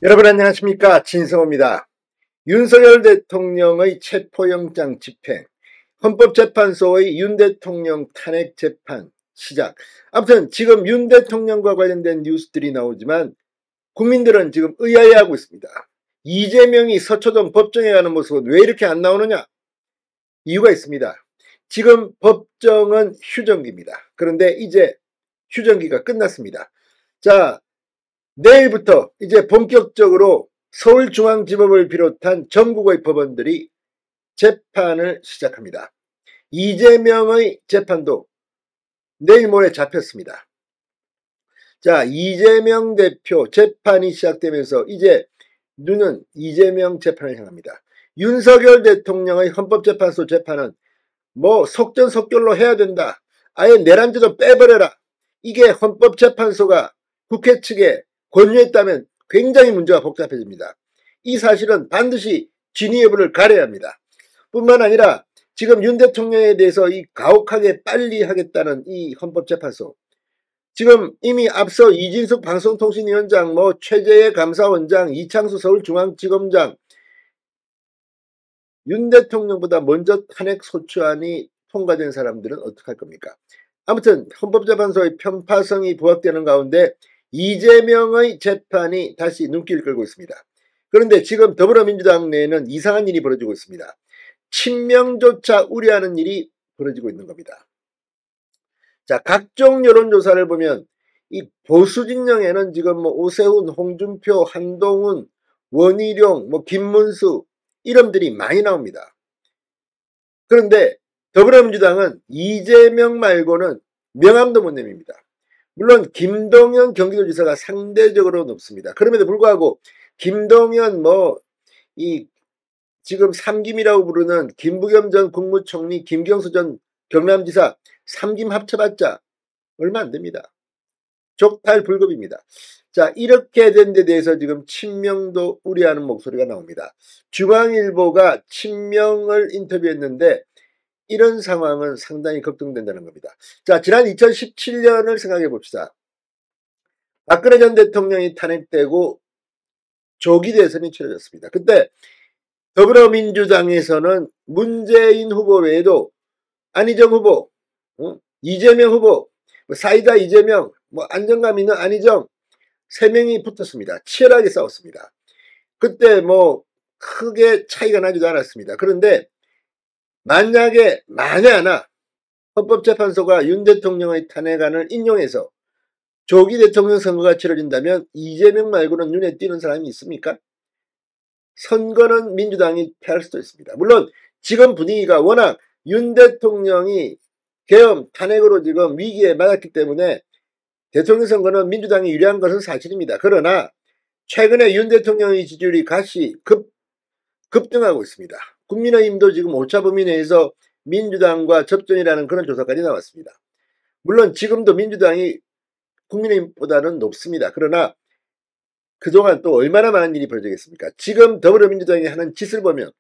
여러분 안녕하십니까, 진성호입니다. 윤석열 대통령의 체포영장 집행, 헌법재판소의 윤 대통령 탄핵 재판 시작. 아무튼 지금 윤 대통령과 관련된 뉴스들이 나오지만 국민들은 지금 의아해하고 있습니다. 이재명이 서초동 법정에 가는 모습은 왜 이렇게 안 나오느냐? 이유가 있습니다. 지금 법정은 휴정기입니다. 그런데 이제 휴정기가 끝났습니다. 자, 내일부터 이제 본격적으로 서울중앙지법을 비롯한 전국의 법원들이 재판을 시작합니다. 이재명의 재판도 내일 모레 잡혔습니다. 자, 이재명 대표 재판이 시작되면서 이제 눈은 이재명 재판을 향합니다. 윤석열 대통령의 헌법재판소 재판은 뭐 속전속결로 해야 된다. 아예 내란죄도 빼버려라. 이게 헌법재판소가 국회 측에 권유했다면 굉장히 문제가 복잡해집니다. 이 사실은 반드시 진위 여부를 가려야 합니다. 뿐만 아니라 지금 윤 대통령에 대해서 이 가혹하게 빨리 하겠다는 이 헌법재판소, 지금 이미 앞서 이진숙 방송통신위원장, 최재해 감사원장, 이창수 서울중앙지검장, 윤 대통령보다 먼저 탄핵 소추안이 통과된 사람들은 어떻게 할 겁니까? 아무튼 헌법재판소의 편파성이 부각되는 가운데 이재명의 재판이 다시 눈길을 끌고 있습니다. 그런데 지금 더불어민주당 내에는 이상한 일이 벌어지고 있습니다. 친명조차 우려하는 일이 벌어지고 있는 겁니다. 자, 각종 여론조사를 보면 이 보수 진영에는 지금 오세훈, 홍준표, 한동훈, 원희룡, 김문수 이름들이 많이 나옵니다. 그런데 더불어민주당은 이재명 말고는 명함도 못 내밉니다. 물론 김동연 경기도지사가 상대적으로 높습니다. 그럼에도 불구하고 김동연 지금 삼김이라고 부르는 김부겸 전 국무총리, 김경수 전 경남지사 삼김 합쳐봤자 얼마 안 됩니다. 족탈불급입니다. 자, 이렇게 된 데 대해서 지금 친명도 우려하는 목소리가 나옵니다. 중앙일보가 친명을 인터뷰했는데 이런 상황은 상당히 걱정된다는 겁니다. 자, 지난 2017년을 생각해 봅시다. 박근혜 전 대통령이 탄핵되고 조기 대선이 치러졌습니다. 그때 더불어민주당에서는 문재인 후보 외에도 안희정 후보, 이재명 후보, 사이다 이재명, 안정감 있는 안희정 3명이 붙었습니다. 치열하게 싸웠습니다. 그때 크게 차이가 나지도 않았습니다. 그런데 만약에 하나 헌법재판소가 윤 대통령의 탄핵안을 인용해서 조기 대통령 선거가 치러진다면 이재명 말고는 눈에 띄는 사람이 있습니까? 선거는 민주당이 패할 수도 있습니다. 물론 지금 분위기가 워낙 윤 대통령이 계엄 탄핵으로 지금 위기에 맞았기 때문에 대통령 선거는 민주당이 유리한 것은 사실입니다. 그러나 최근에 윤 대통령의 지지율이 다시 급등하고 있습니다. 국민의힘도 지금 오차범위 내에서 민주당과 접전이라는 그런 조사까지 나왔습니다. 물론 지금도 민주당이 국민의힘보다는 높습니다. 그러나 그동안 또 얼마나 많은 일이 벌어지겠습니까? 지금 더불어민주당이 하는 짓을 보면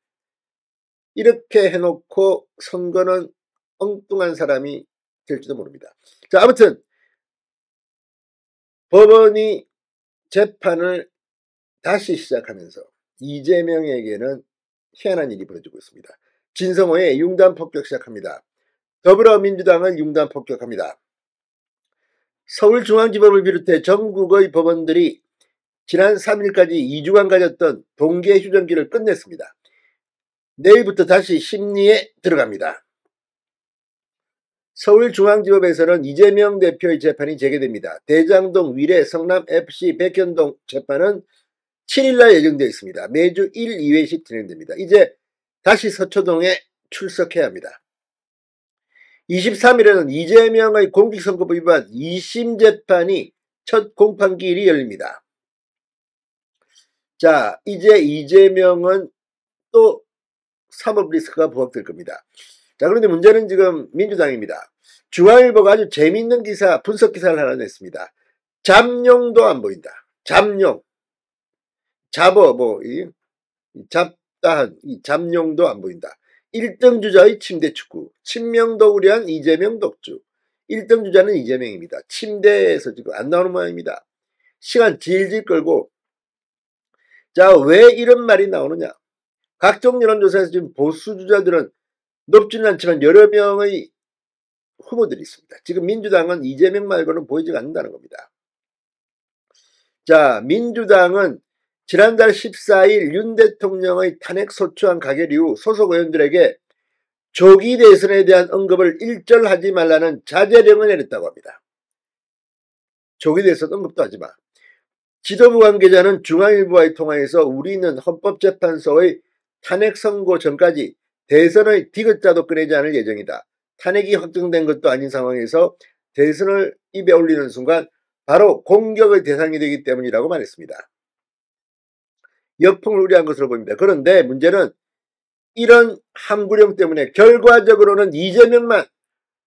이렇게 해놓고 선거는 엉뚱한 사람이 될지도 모릅니다. 자, 아무튼 법원이 재판을 다시 시작하면서 이재명에게는 희한한 일이 벌어지고 있습니다. 진성호의 융단 폭격 시작합니다. 더불어민주당을 융단 폭격합니다. 서울중앙지법을 비롯해 전국의 법원들이 지난 3일까지 2주간 가졌던 동계 휴정기를 끝냈습니다. 내일부터 다시 심리에 들어갑니다. 서울중앙지법에서는 이재명 대표의 재판이 재개됩니다. 대장동, 위례, 성남, FC, 백현동 재판은 7일날 예정되어 있습니다. 매주 1, 2회씩 진행됩니다. 이제 다시 서초동에 출석해야 합니다. 23일에는 이재명의 공직선거법 위반 2심 재판이 첫 공판기일이 열립니다. 자, 이제 이재명은 또 사법 리스크가 부각될 겁니다. 자, 그런데 문제는 지금 민주당입니다. 중앙일보가 아주 재미있는 기사, 분석 기사를 하나 냈습니다. 잠룡도 안 보인다. 잠룡. 잡다한 이 잠룡도 안 보인다. 1등 주자의 침대 축구. 친명도 우려한 이재명 독주. 1등 주자는 이재명입니다. 침대에서 지금 안 나오는 모양입니다. 시간 질질 끌고 자, 왜 이런 말이 나오느냐? 각종 여론조사에서 지금 보수 주자들은 높지는 않지만 여러 명의 후보들이 있습니다. 지금 민주당은 이재명 말고는 보이지가 않는다는 겁니다. 자, 민주당은 지난달 14일 윤 대통령의 탄핵 소추안 가결 이후 소속 의원들에게 조기 대선에 대한 언급을 일절하지 말라는 자제령을 내렸다고 합니다. 조기 대선 언급도 하지 마. 지도부 관계자는 중앙일보와의 통화에서 우리는 헌법재판소의 탄핵 선고 전까지 대선의 디귿자도 꺼내지 않을 예정이다. 탄핵이 확정된 것도 아닌 상황에서 대선을 입에 올리는 순간 바로 공격의 대상이 되기 때문이라고 말했습니다. 역풍을 우려한 것으로 보입니다. 그런데 문제는 이런 함구령 때문에 결과적으로는 이재명만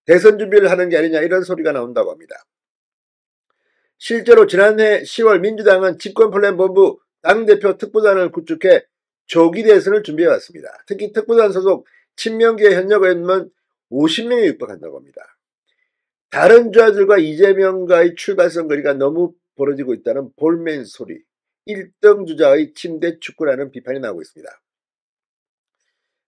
대선 준비를 하는 게 아니냐 이런 소리가 나온다고 합니다. 실제로 지난해 10월 민주당은 집권플랜본부 당대표 특보단을 구축해 조기 대선을 준비해왔습니다. 특히 특보단 소속 친명계 현역 의원만 50명에 육박한다고 합니다. 다른 주자들과 이재명과의 출발선 거리가 너무 벌어지고 있다는 볼멘 소리, 1등 주자의 침대 축구라는 비판이 나오고 있습니다.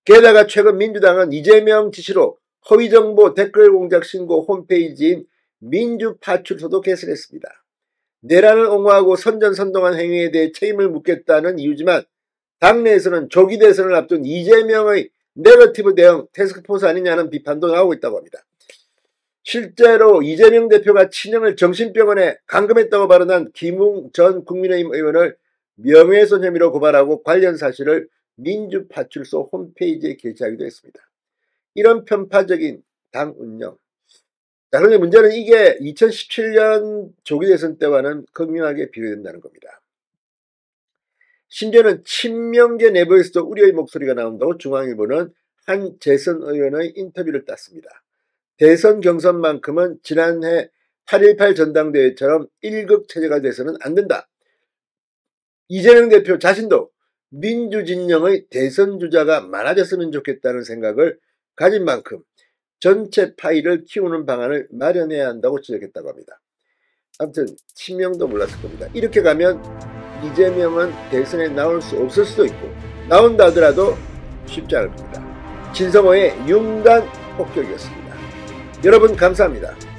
게다가 최근 민주당은 이재명 지시로 허위정보 댓글 공작 신고 홈페이지인 민주파출소도 개설했습니다. 내란을 옹호하고 선전선동한 행위에 대해 책임을 묻겠다는 이유지만 당내에서는 조기 대선을 앞둔 이재명의 네거티브 대응 태스크포스 아니냐는 비판도 나오고 있다고 합니다. 실제로 이재명 대표가 친형을 정신병원에 감금했다고 발언한 김웅 전 국민의힘 의원을 명예훼손 혐의로 고발하고 관련 사실을 민주파출소 홈페이지에 게시하기도 했습니다. 이런 편파적인 당 운영. 자, 그런데 문제는 이게 2017년 조기 대선 때와는 극명하게 비교된다는 겁니다. 심지어는 친명계 내부에서도 우려의 목소리가 나온다고 중앙일보는 한 재선 의원의 인터뷰를 땄습니다. 대선 경선만큼은 지난해 8.18 전당대회처럼 1극 체제가 돼서는 안 된다. 이재명 대표 자신도 민주진영의 대선 주자가 많아졌으면 좋겠다는 생각을 가진 만큼 전체 파이를 키우는 방안을 마련해야 한다고 지적했다고 합니다. 아무튼 친명도 몰랐을 겁니다. 이렇게 가면 이재명은 대선에 나올 수 없을 수도 있고 나온다 하더라도 쉽지 않을 겁니다. 진성호의 융단 폭격이었습니다. 여러분 감사합니다.